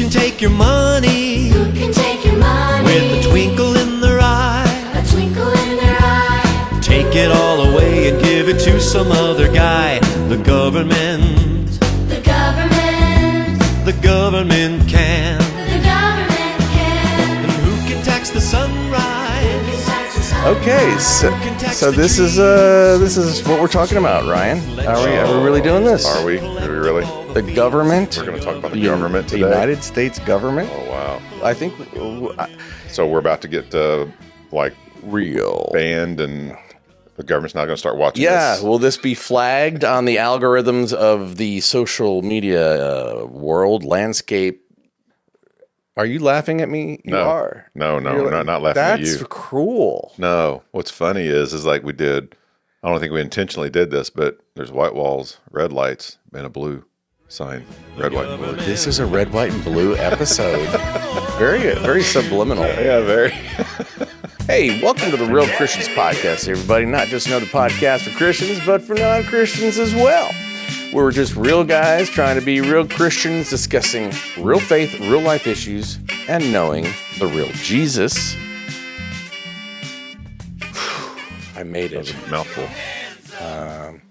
can take your money? Who can take your money? With a twinkle in their eye. A twinkle in their eye. Take it all away and give it to some other guy. The government. The government. The government can. The government can. And who can tax the sunrise? Tax the sun. Okay, so this is what we're talking about, Ryan. Are we really doing this? Are we? Are we really? The government. We're going to talk about the government The today. United States government. Oh, wow. I think So we're about to get, like, real. banned and the government's not going to start watching Yeah, this. will this be flagged on the algorithms of the social media world landscape? Are you laughing at me? You No. are. No, You're not laughing at That's you. cruel. No. What's funny is like we did, I don't think we intentionally did this, but there's white walls, red lights, and a blue sign. Red, white, and blue. This is a red, white, and blue episode. Very subliminal. Yeah, very. Hey, welcome to the Real Christians Podcast, everybody. Not just another podcast for Christians, but for non-Christians as well. We're just real guys trying to be real Christians, discussing real faith, real life issues, and knowing the real Jesus. I made it. Mouthful. I'm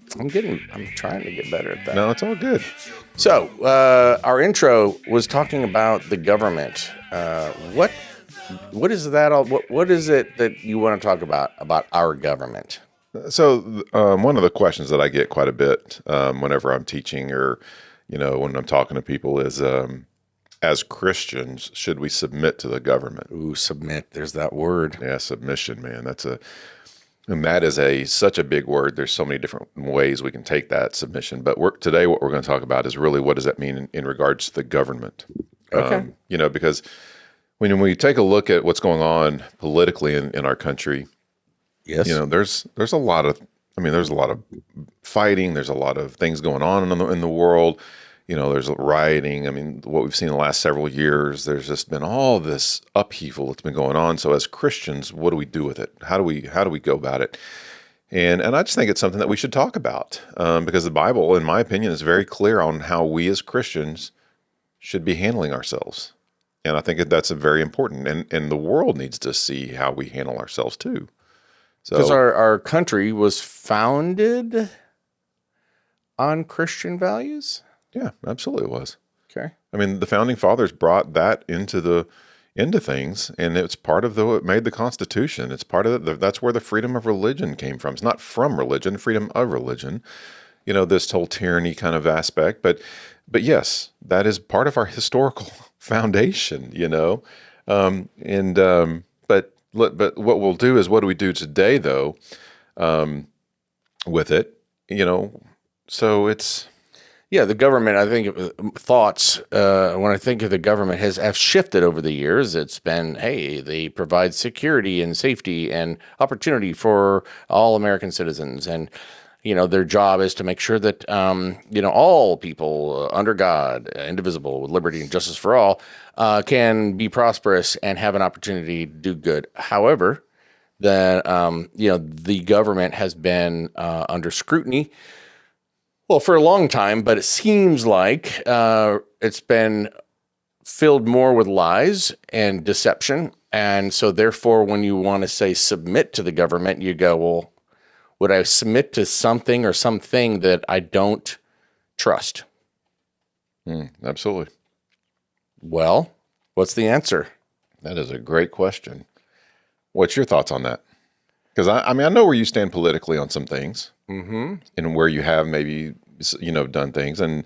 trying to get better at that. No, it's all good. So, our intro was talking about the government. What is that all? What is it that you want to talk about our government? So one of the questions that I get quite a bit whenever I'm teaching or, when I'm talking to people is, as Christians, should we submit to the government? Ooh, submit. There's that word. Yeah, submission, man. And that is such a big word. There's so many different ways we can take that submission. But today what we're going to talk about is really what does that mean in regards to the government? Okay. Because when we take a look at what's going on politically in our country, Yes. there's a lot of fighting. There's a lot of things going on in the world. There's rioting. What we've seen in the last several years, there's just been all this upheaval that's been going on. So as Christians, what do we do with it? How do we go about it? And I just think it's something that we should talk about because the Bible, in my opinion, is very clear on how we as Christians should be handling ourselves. And I think that's very important. And the world needs to see how we handle ourselves too. Because So our country was founded on Christian values. yeah, absolutely it was. Okay. The founding fathers brought that into things, and it's part of what made the Constitution. It's part of that's where the freedom of religion came from. It's not from religion, freedom of religion. This whole tyranny kind of aspect, but yes, that is part of our historical foundation. But what we'll do is, what do we do today, though, with it? So it's Yeah, the government, I think thoughts, when I think of the government, have shifted over the years. It's been, hey, they provide security and safety and opportunity for all American citizens. And, their job is to make sure that, all people under God, indivisible, with liberty and justice for all, can be prosperous and have an opportunity to do good. However, the government has been under scrutiny. Well, for a long time, but it seems like it's been filled more with lies and deception. And so therefore, when you want to say submit to the government, you go, well, would I submit to something or something that I don't trust? absolutely. Well, what's the answer? That is a great question. What's your thoughts on that? Because I know where you stand politically on some things, and where you have maybe done things, and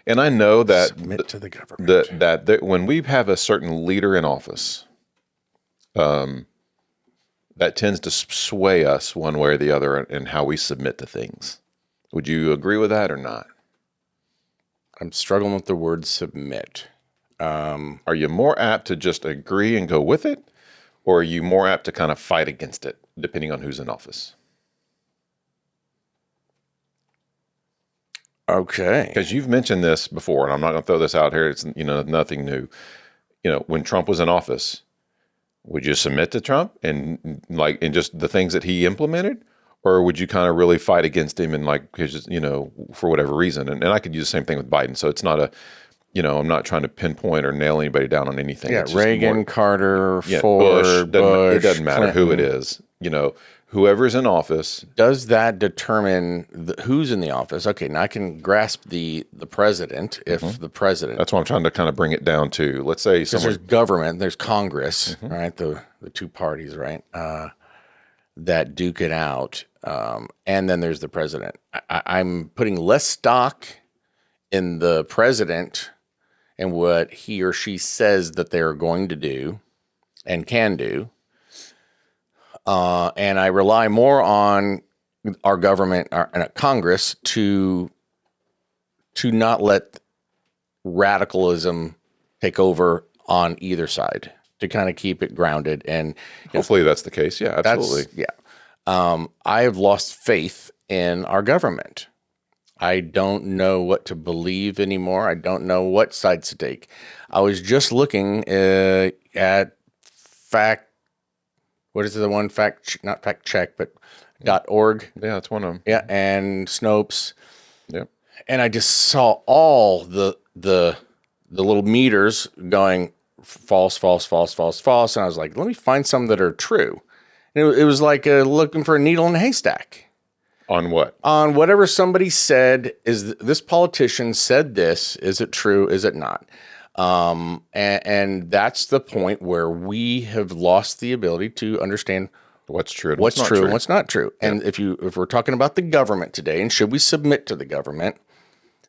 I know that Submit to the government. that when we have a certain leader in office, that tends to sway us one way or the other in how we submit to things. Would you agree with that or not? I'm struggling with the word submit. Are you more apt to just agree and go with it, or are you more apt to kind of fight against it, depending on who's in office? Okay. Because you've mentioned this before, and I'm not going to throw this out here. It's nothing new. When Trump was in office, would you submit to Trump and just the things that he implemented, or would you kind of really fight against him and for whatever reason? And I could use the same thing with Biden. So it's not I'm not trying to pinpoint or nail anybody down on anything. Yeah, It's just Reagan, more- Carter, yeah, Ford, it Bush, doesn't matter who it Clinton. is. Whoever's in office. Does that determine who's in the office? Okay, now I can grasp the president if the president. That's what I'm trying to kind of bring it down to. Let's say Because there's someone. government, there's Congress, right? The two parties, right? That duke it out, and then there's the president. I'm putting less stock in the president and what he or she says that they're going to do and can do, and I rely more on our government, our Congress, to not let radicalism take over on either side, to kind of keep it grounded. And Hopefully that's the case. Yeah, absolutely. I have lost faith in our government. I don't know what to believe anymore. I don't know what sides to take. I was just looking at what is the one not fact check, but .org. Yeah, that's one of them. Yeah, and Snopes. Yep. And I just saw all the little meters going false, false, false, false, false. And I was like, let me find some that are true. And it was like looking for a needle in a haystack. On what? On whatever somebody said, is this politician said this, is it true, is it not? And that's the point where we have lost the ability to understand What's true? And what's not true and what's not true. And if we're talking about the government today, and should we submit to the government,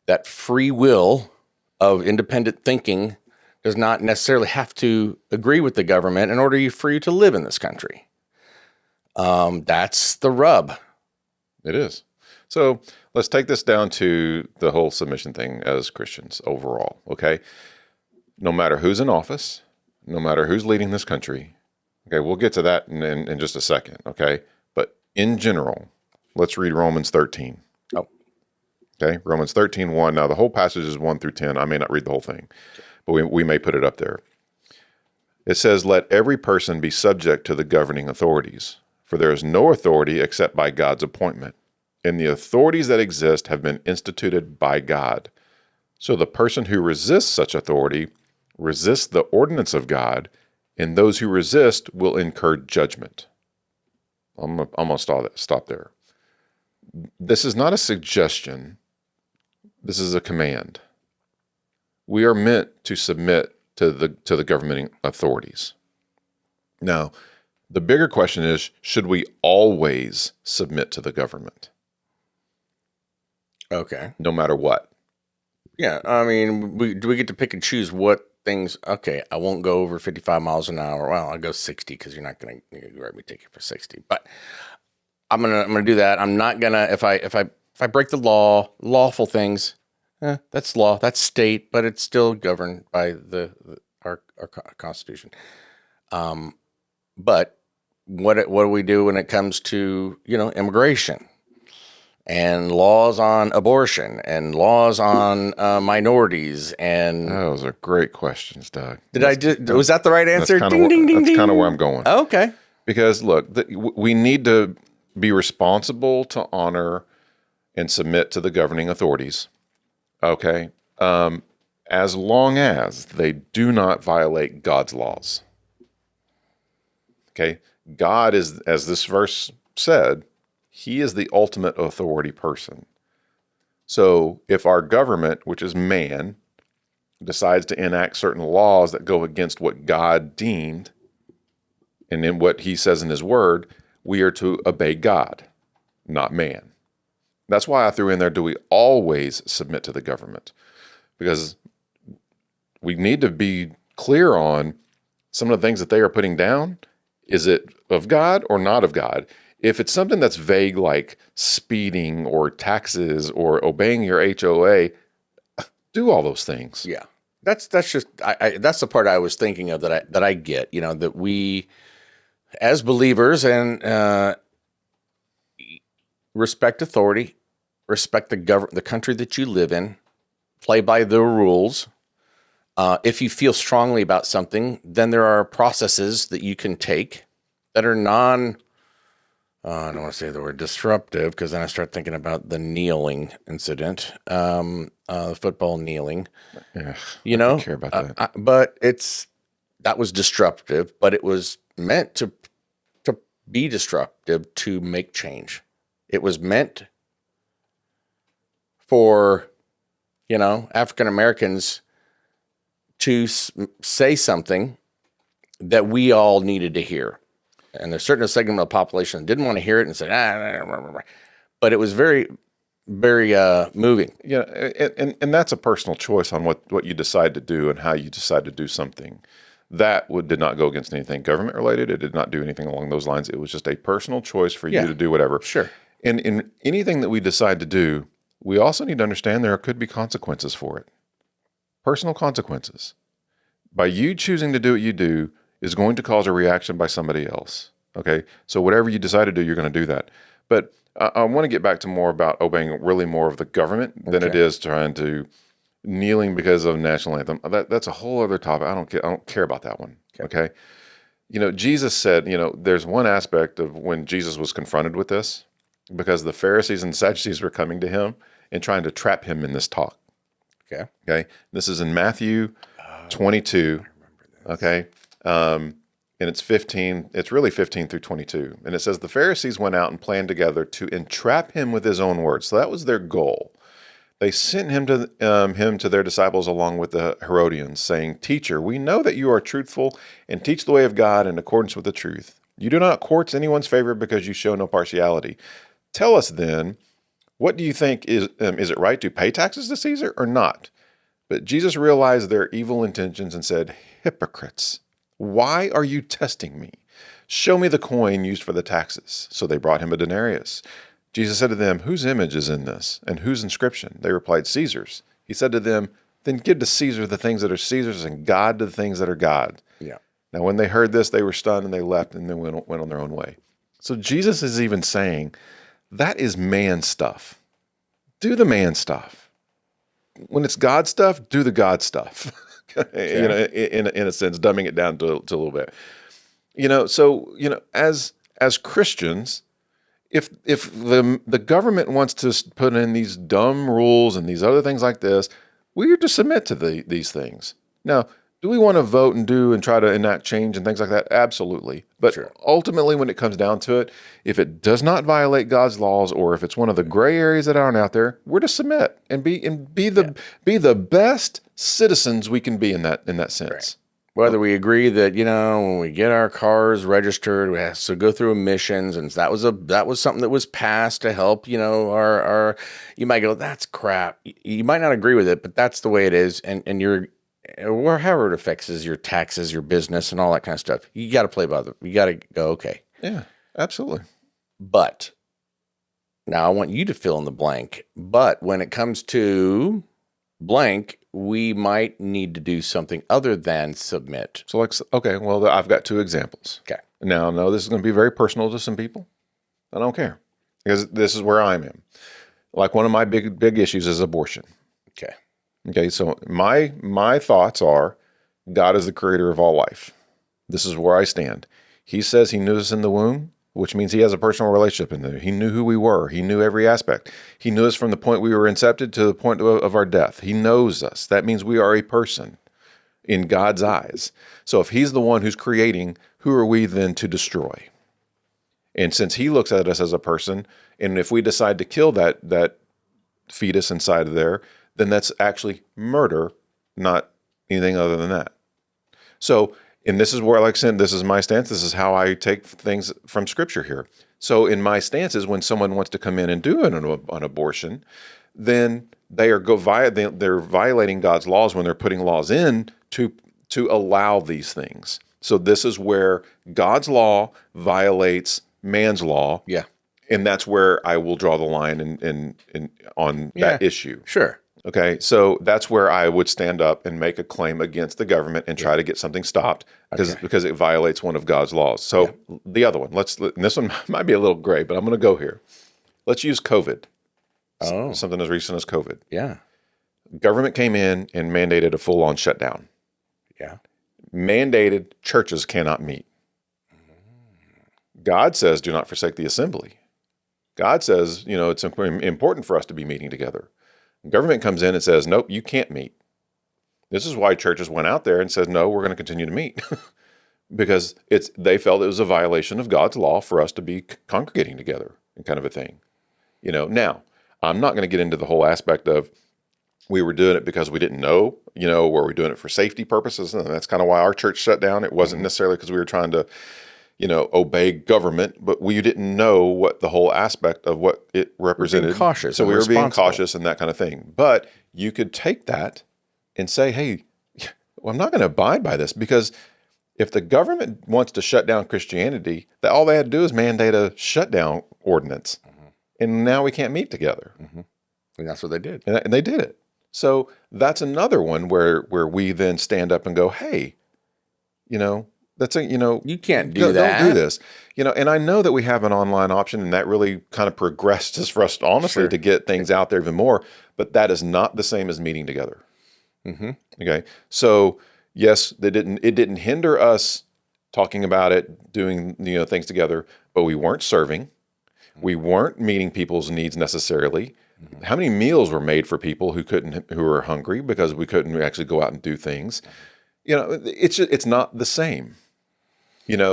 that free will of independent thinking does not necessarily have to agree with the government in order for you to live in this country. That's the rub. It is. So let's take this down to the whole submission thing as Christians overall. Okay. No matter who's in office, no matter who's leading this country. Okay. We'll get to that in just a second. Okay. But in general, let's read Romans 13. Oh. Okay. Romans 13:1. Now the whole passage is 1 through 10. I may not read the whole thing, but we may put it up there. It says, let every person be subject to the governing authorities, for there is no authority except by God's appointment, and the authorities that exist have been instituted by God. So the person who resists such authority resists the ordinance of God, and those who resist will incur judgment. I'm going to stop there. This is not a suggestion. This is a command. We are meant to submit to the governing authorities. Now, the bigger question is, should we always submit to the government, Okay. no matter what? Yeah. I mean, do we get to pick and choose what things? Okay, I won't go over 55 miles an hour. Well, I'll go 60 because you're not going to write me a ticket for 60. But I'm gonna do that. I'm not gonna if I break the law, lawful things. That's law. That's state, but it's still governed by our Constitution. But what do we do when it comes to immigration and laws on abortion and laws on minorities? And Those are great questions, Doug. was that the right answer? That's Ding, ding, ding, kind ding. of where I'm going. Okay. Because look, we need to be responsible to honor and submit to the governing authorities. Okay. As long as they do not violate God's laws. Okay. God is, as this verse said, he is the ultimate authority person. So if our government, which is man, decides to enact certain laws that go against what God deemed, and in what he says in his word, we are to obey God, not man. That's why I threw in there, do we always submit to the government? Because we need to be clear on some of the things that they are putting down. Is it of God or not of God? If it's something that's vague, like speeding or taxes or obeying your HOA, do all those things. Yeah, that's just that's the part I was thinking of that I get. That we, as believers, and respect authority, respect the country that you live in, play by the rules. If you feel strongly about something, then there are processes that you can take that are I don't want to say the word disruptive because then I start thinking about the kneeling incident, football kneeling. Yeah, You I don't know, care about that. but that was disruptive, but it was meant to be disruptive to make change. It was meant for African Americans to say something that we all needed to hear. And there's a certain segment of the population that didn't want to hear it and said, but it was very, very moving. Yeah, and that's a personal choice on what you decide to do and how you decide to do something. That did not go against anything government related. It did not do anything along those lines. It was just a personal choice for you to do whatever. Sure. And in anything that we decide to do, we also need to understand there could be consequences for it. Personal consequences. By you choosing to do what you do is going to cause a reaction by somebody else. Okay? So whatever you decide to do, you're going to do that. But I want to get back to more about obeying really more of the government than it is trying to kneeling because of national anthem. That's a whole other topic. I don't care about that one. Okay? Jesus said, there's one aspect of when Jesus was confronted with this because the Pharisees and Sadducees were coming to him and trying to trap him in this talk. Okay. This is in Matthew 22. Okay. And it's 15. It's really 15 through 22. And it says, the Pharisees went out and planned together to entrap him with his own words. So that was their goal. They sent him to their disciples along with the Herodians, saying, Teacher, we know that you are truthful and teach the way of God in accordance with the truth. You do not court anyone's favor because you show no partiality. Tell us then, what do you think is it right to pay taxes to Caesar or not? But Jesus realized their evil intentions and said, Hypocrites, why are you testing me? Show me the coin used for the taxes. So they brought him a denarius. Jesus said to them, Whose image is in this, and whose inscription? They replied, Caesar's. He said to them, Then give to Caesar the things that are Caesar's, and God the things that are God. Yeah. Now when they heard this, they were stunned, and they left, and then went on their own way. So Jesus is even saying, that is man stuff. Do the man stuff. When it's God stuff, do the God stuff. In a sense, dumbing it down to a little bit. As Christians, if the government wants to put in these dumb rules and these other things like this, we are to submit to these things. Now, do we want to vote and try to enact change and things like that? Absolutely. But ultimately, when it comes down to it, if it does not violate God's laws, or if it's one of the gray areas that aren't out there, we're to submit and be the best citizens we can be in that sense. Right. Whether we agree that when we get our cars registered, we have to go through emissions, and that was something that was passed to help our. You might go, that's crap. You might not agree with it, but that's the way it is, and you're. Or however it affects your taxes, your business, and all that kind of stuff. You got to play by you got to go, okay. Yeah, absolutely. But now I want you to fill in the blank. But when it comes to blank, we might need to do something other than submit. So I've got two examples. Okay. Now, no, this is going to be very personal to some people. I don't care because this is where I'm in. Like one of my big issues is abortion. Okay. Okay, so my thoughts are God is the creator of all life. This is where I stand. He says he knew us in the womb, which means he has a personal relationship in there. He knew who we were. He knew every aspect. He knew us from the point we were incepted to the point of our death. He knows us. That means we are a person in God's eyes. So if he's the one who's creating, who are we then to destroy? And since he looks at us as a person, and if we decide to kill that fetus inside of there, then that's actually murder, not anything other than that. So, and this is where, like I said, this is my stance. This is how I take things from Scripture here. So, in my stance is when someone wants to come in and do an abortion, then they're violating God's laws when they're putting laws in to allow these things. So, this is where God's law violates man's law. Yeah, and that's where I will draw the line on that issue. Sure. Okay, so that's where I would stand up and make a claim against the government and try to get something stopped because it violates one of God's laws. So the other one, and this one might be a little gray, but I'm going to go here. Let's use COVID. Oh. Something as recent as COVID. Yeah. Government came in and mandated a full-on shutdown. Yeah. Mandated churches cannot meet. God says, do not forsake the assembly. God says, it's important for us to be meeting together. Government comes in and says, nope, you can't meet. This is why churches went out there and said, no, we're going to continue to meet. Because they felt it was a violation of God's law for us to be congregating together and kind of a thing. Now, I'm not going to get into the whole aspect of we were doing it because we didn't know, were we doing it for safety purposes? And that's kind of why our church shut down. It wasn't necessarily because we were trying to, obey government, but we didn't know what the whole aspect of what it represented. Being cautious. So and we were being responsible. cautious and that kind of thing. But you could take that and say, hey, well, I'm not going to abide by this, because if the government wants to shut down Christianity, all they had to do is mandate a shutdown ordinance. And now we can't meet together. And that's what they did. And they did it. So that's another one where we then stand up and go, hey, that's You can't do don't that. do this. And I know that we have an online option, and that really kind of progressed us for us, honestly, Sure. to get things out there even more. But that is not the same as meeting together. Okay. So yes, it didn't hinder us talking about it, doing things together, but we weren't serving. We weren't meeting people's needs necessarily. How many meals were made for people who were hungry because we couldn't actually go out and do things? It's not the same.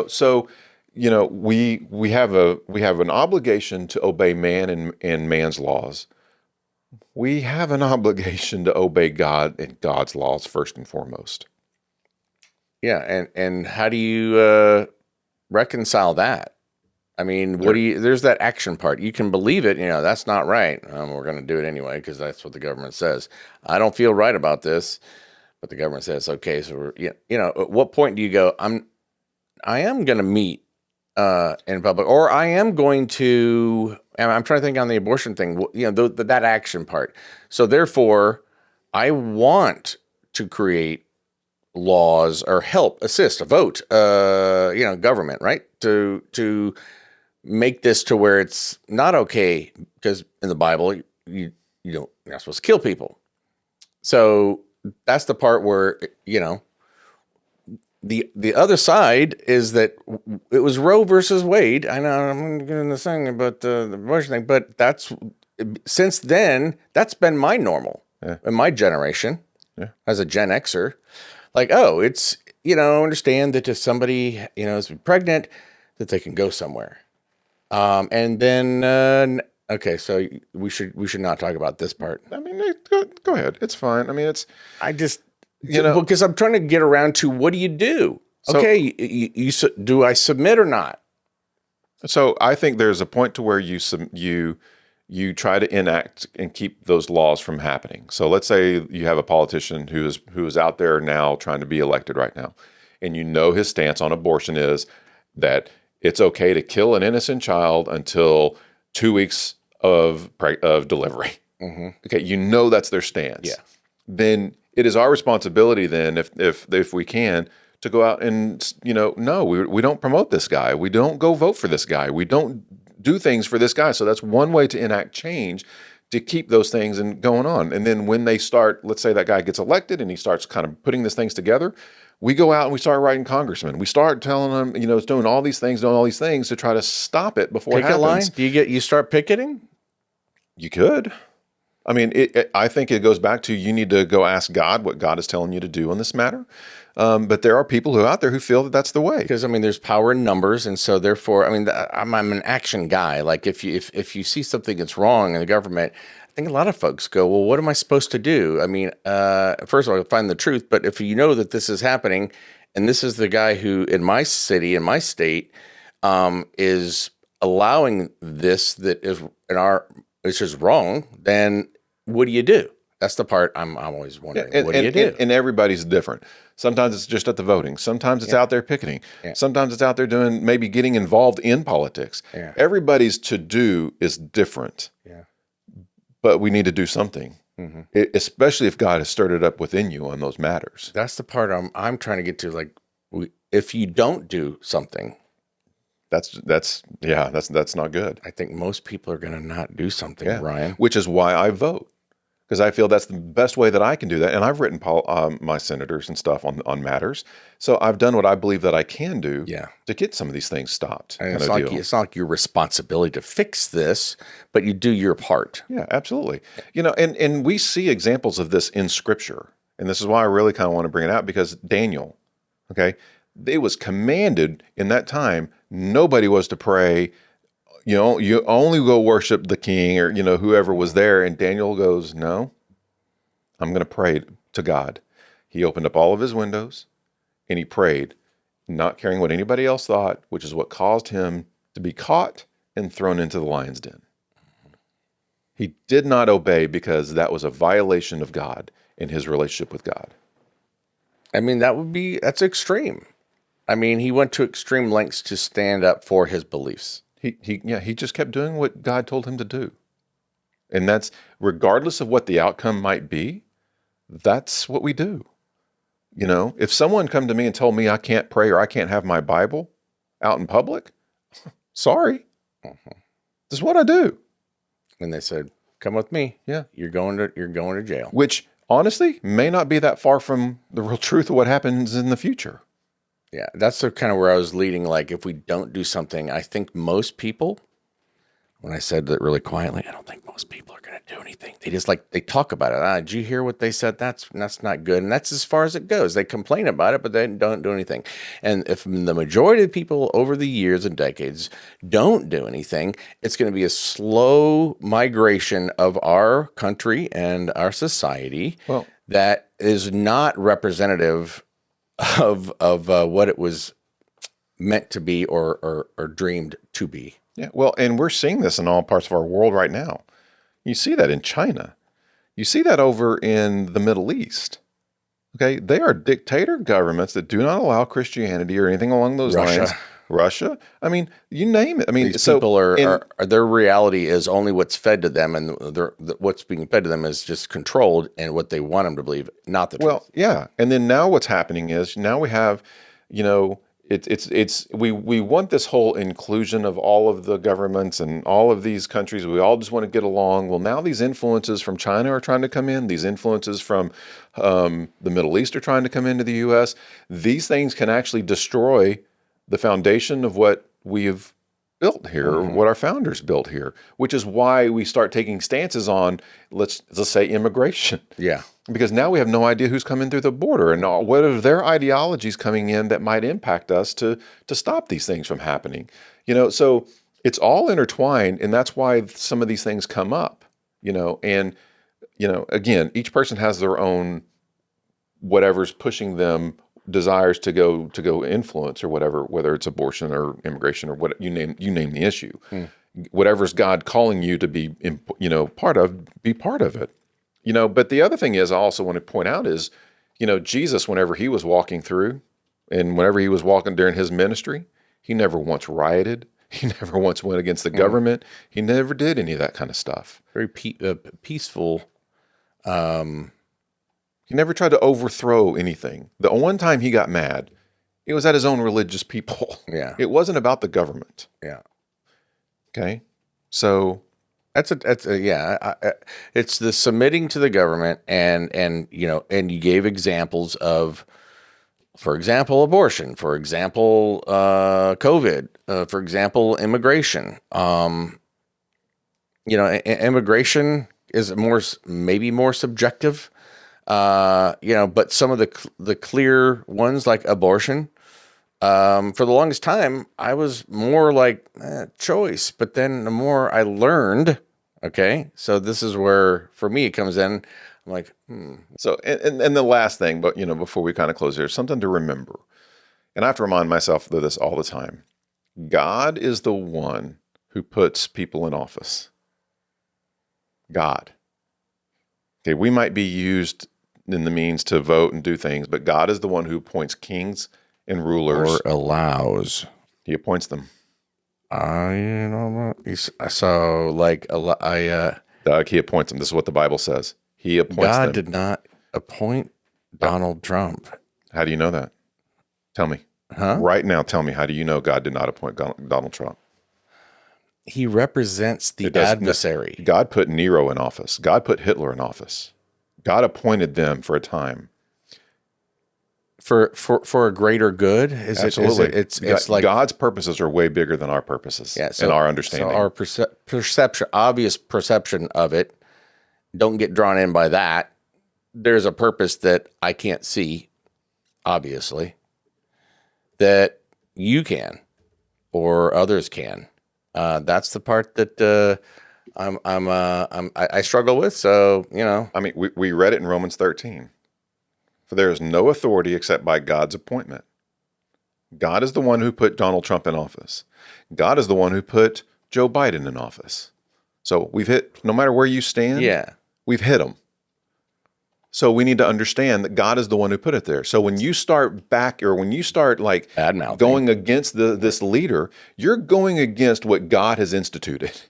So we have an obligation to obey man and man's laws. We have an obligation to obey God and God's laws first and foremost. Yeah, and how do you reconcile that? I mean, there's that action part. You can believe it, that's not right. We're going to do it anyway because that's what the government says. I don't feel right about this, but the government says, okay, so at what point do you go, I am going to meet in public, or I am going to, and I'm trying to think on the abortion thing, that action part. So therefore, I want to create laws or help, assist, vote, government, right? To make this to where it's not okay, because in the Bible, you're not supposed to kill people. So that's the part where, the other side is that it was Roe versus Wade. I know I'm getting the thing about the abortion thing, but since then, that's been my normal in my generation as a Gen Xer. Like, it's, understand that if somebody, is pregnant, that they can go somewhere. And then, okay, so we should not talk about this part. I mean, go ahead. It's fine. I mean, because I'm trying to get around to what do you do? So- Okay, do I submit or not? So I think there's a point to where you try to enact and keep those laws from happening. So let's say you have a politician who is out there now trying to be elected right now, and his stance on abortion is that it's okay to kill an innocent child until 2 weeks of delivery. Okay, that's their stance. Yeah. Then it is our responsibility then, if we can, to go out and no, we don't promote this guy. We don't go vote for this guy. We don't do things for this guy. So that's one way to enact change, to keep those things and going on. And then when they start, let's say that guy gets elected and he starts kind of putting these things together, we go out and we start writing congressmen. We start telling them, it's doing all these things to try to stop it before it Picket line? happens. Do you start picketing? You could. I mean, I think it goes back to you need to go ask God what God is telling you to do on this matter. But there are people out there who feel that that's the way. Because there's power in numbers, and so therefore, I'm an action guy. Like if you see something that's wrong in the government, I think a lot of folks go, well, what am I supposed to do? I mean, first of all, find the truth. But if you know that this is happening, and this is the guy who in my city, in my state, is allowing this that is it's just wrong, then what do you do? That's the part I'm always wondering. What do you do? And everybody's different. Sometimes it's just at the voting. Sometimes it's out there picketing. Sometimes it's out there getting involved in politics. Yeah. Everybody's to do is different. Yeah. But we need to do something, especially if God has stirred it up within you on those matters. That's the part I'm trying to get to. Like, if you don't do something, That's not good. I think most people are going to not do something, Yeah. Ryan. Which is why I vote. because I feel that's the best way that I can do that. And I've written my senators and stuff on matters. So I've done what I believe that I can do Yeah. to get some of these things stopped. And kind it's of not, deal. it's not like your responsibility to fix this, but you do your part. Yeah, absolutely. And we see examples of this in Scripture. And this is why I really kind of want to bring it out, because Daniel, okay, it was commanded in that time, nobody was to pray, you only go worship the king or, whoever was there. And Daniel goes, no, I'm going to pray to God. He opened up all of his windows and he prayed, not caring what anybody else thought, which is what caused him to be caught and thrown into the lion's den. He did not obey because that was a violation of God and his relationship with God. I mean, that's extreme. I mean, he went to extreme lengths to stand up for his beliefs. He just kept doing what God told him to do. And that's regardless of what the outcome might be, that's what we do. If someone come to me and told me I can't pray or I can't have my Bible out in public, sorry. This is what I do. And they said, "Come with me. Yeah. You're going to jail." Which honestly may not be that far from the real truth of what happens in the future. Yeah, that's the kind of where I was leading. Like, if we don't do something, I think most people, when I said that really quietly, I don't think most people are going to do anything. They just they talk about it. Did you hear what they said? That's not good. And that's as far as it goes. They complain about it, but they don't do anything. And if the majority of people over the years and decades don't do anything, it's going to be a slow migration of our country and our society that is not representative of what it was meant to be or dreamed to be. Yeah, well, and we're seeing this in all parts of our world right now. You see that in China. You see that over in the Middle East. Okay, they are dictator governments that do not allow Christianity or anything along those lines. Russia. I mean, you name it. I mean, These people are their reality is only what's fed to them, and what's being fed to them is just controlled and what they want them to believe, not the truth. Well, yeah. And then now what's happening is now we have, we want this whole inclusion of all of the governments and all of these countries. We all just want to get along. Well, now these influences from China are trying to come in. These influences from the Middle East are trying to come into the U.S. These things can actually destroy the foundation of what we've built here, what our founders built here, which is why we start taking stances on, let's say, immigration. Yeah. Because now we have no idea who's coming through the border and what are their ideologies coming in that might impact us to stop these things from happening. So it's all intertwined, and that's why some of these things come up, and, again, each person has their own whatever's pushing them desires to go influence or whatever, whether it's abortion or immigration or what you name the issue. Whatever's God calling you to be part of, be part of it. But the other thing is, I also want to point out is, Jesus, whenever he was walking through and whenever he was walking during his ministry, he never once rioted. He never once went against the government. He never did any of that kind of stuff. Very peaceful. He never tried to overthrow anything. The one time he got mad, it was at his own religious people. Yeah. It wasn't about the government. Yeah. Okay. So it's the submitting to the government and you gave examples of, for example, abortion, for example, COVID, for example, immigration. Immigration is maybe more subjective. But some of the clear ones like abortion, for the longest time, I was more like choice. But then the more I learned, okay, so this is where for me it comes in. I'm like, So, and the last thing, but before we kind of close here, something to remember, and I have to remind myself of this all the time. God is the one who puts people in office. God. Okay, we might be used in the means to vote and do things, but God is the one who appoints kings and rulers. or allows. He appoints them. Doug, He appoints them. This is what the Bible says. He appoints God them. did not appoint Donald Trump. How do you know that? Tell me. Huh? Right now, tell me, how do you know God did not appoint Donald Trump? He represents the It does- adversary. God put Nero in office. God put Hitler in office. God appointed them for a time. For a greater good. Absolutely. It's like God's purposes are way bigger than our purposes and our understanding. So our perception, obvious perception of it, don't get drawn in by that. There's a purpose that I can't see, obviously, that you can or others can. That's the part that I struggle with. So, you know, I mean, we read it in Romans 13. For there is no authority except by God's appointment. God is the one who put Donald Trump in office. God is the one who put Joe Biden in office. So we've hit, no matter where you stand, we've hit them. So we need to understand that God is the one who put it there. So when you start like Bad-mouthing. going against this leader, you're going against what God has instituted.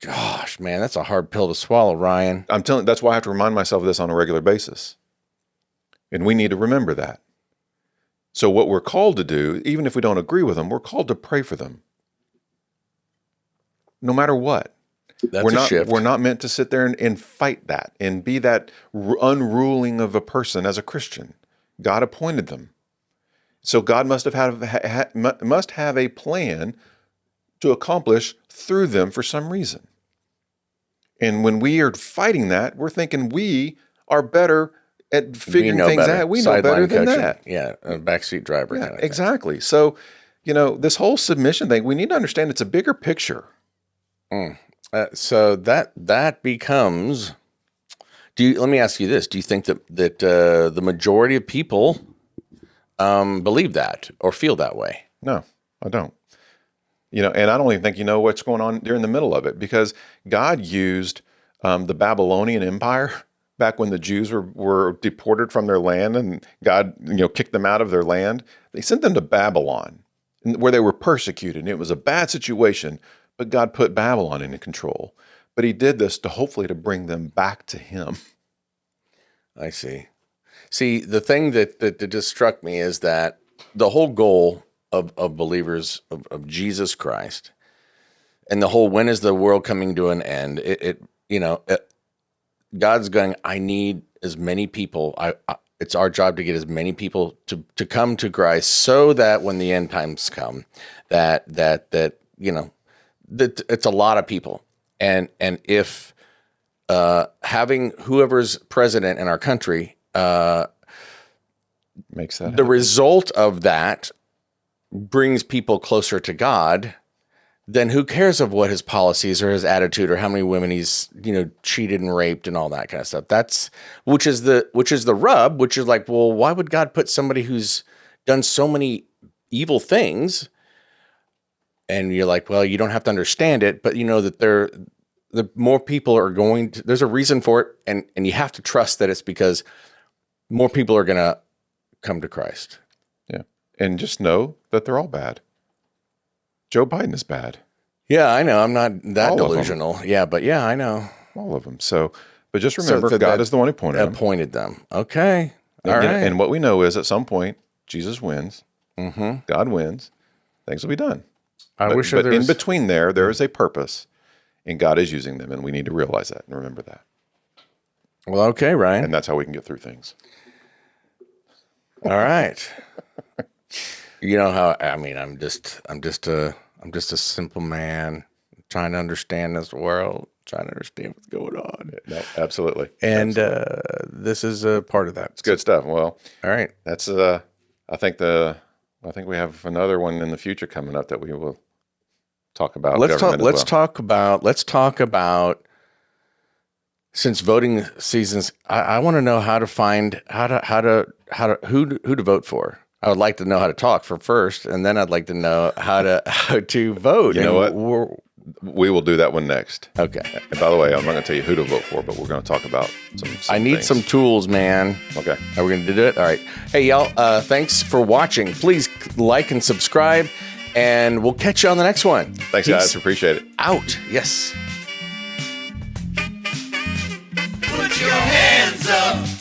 gosh, man, that's a hard pill to swallow, Ryan. I'm telling, that's why I have to remind myself of this on a regular basis. And we need to remember that. So what we're called to do, even if we don't agree with them, we're called to pray for them. No matter what. That's a shift. We're not meant to sit there and fight that and be that unruling of a person as a Christian. God appointed them. So God must have a plan to accomplish through them for some reason. And when we are fighting that, we're thinking we are better at figuring things out. We know better than that. Yeah, a backseat driver. Yeah, kind of thing. exactly. So, this whole submission thing, we need to understand it's a bigger picture. So that becomes. Let me ask you this: do you think that the majority of people believe that or feel that way? No, I don't. And I don't even think you know what's going on during the middle of it, because God used the Babylonian Empire back when the Jews were deported from their land, and God, kicked them out of their land. They sent them to Babylon, where they were persecuted, and it was a bad situation. But God put Babylon in control. But He did this to hopefully to bring them back to Him. I see. See, the thing that just struck me is that the whole goal of believers of Jesus Christ, and the whole when is the world coming to an end? God's going, I need as many people. It's our job to get as many people to come to Christ, so that when the end times come, that it's a lot of people. And if having whoever's president in our country makes that the result of that brings people closer to God, then who cares of what his policies or his attitude or how many women he's cheated and raped and all that kind of stuff. That's which is the rub, which is like, well, why would God put somebody who's done so many evil things? And you're like, well, you don't have to understand it, but that the more people are going to, there's a reason for it, and you have to trust that it's because more people are going to come to Christ. Yeah. And just know that they're all bad. Joe Biden is bad. Yeah, I know. I'm not that All delusional. Yeah, but yeah, I know. All of them. So, but just remember, God is the one who appointed them. Okay. All right. And what we know is at some point, Jesus wins. Mm-hmm. God wins. Things will be done. I wish but there in was... between there is a purpose, and God is using them, and we need to realize that and remember that. Well, okay, Ryan. And that's how we can get through things. All right. You know how I'm just a simple man trying to understand this world, trying to understand what's going on. No, absolutely. And this is a part of that. It's good stuff. Well, all right. That's I think we have another one in the future coming up that we will talk about. Let's talk about since voting seasons. I want to know how to find who to vote for. I would like to know how to talk first, and then I'd like to know how to vote. You know what? We will do that one next. Okay. And by the way, I'm not going to tell you who to vote for, but we're going to talk about some I need things. some tools, man. Okay. Are we going to do it? All right. Hey, y'all, thanks for watching. Please like and subscribe, and we'll catch you on the next one. Thanks, Peace guys. Appreciate it. Out. Yes. Put your hands up.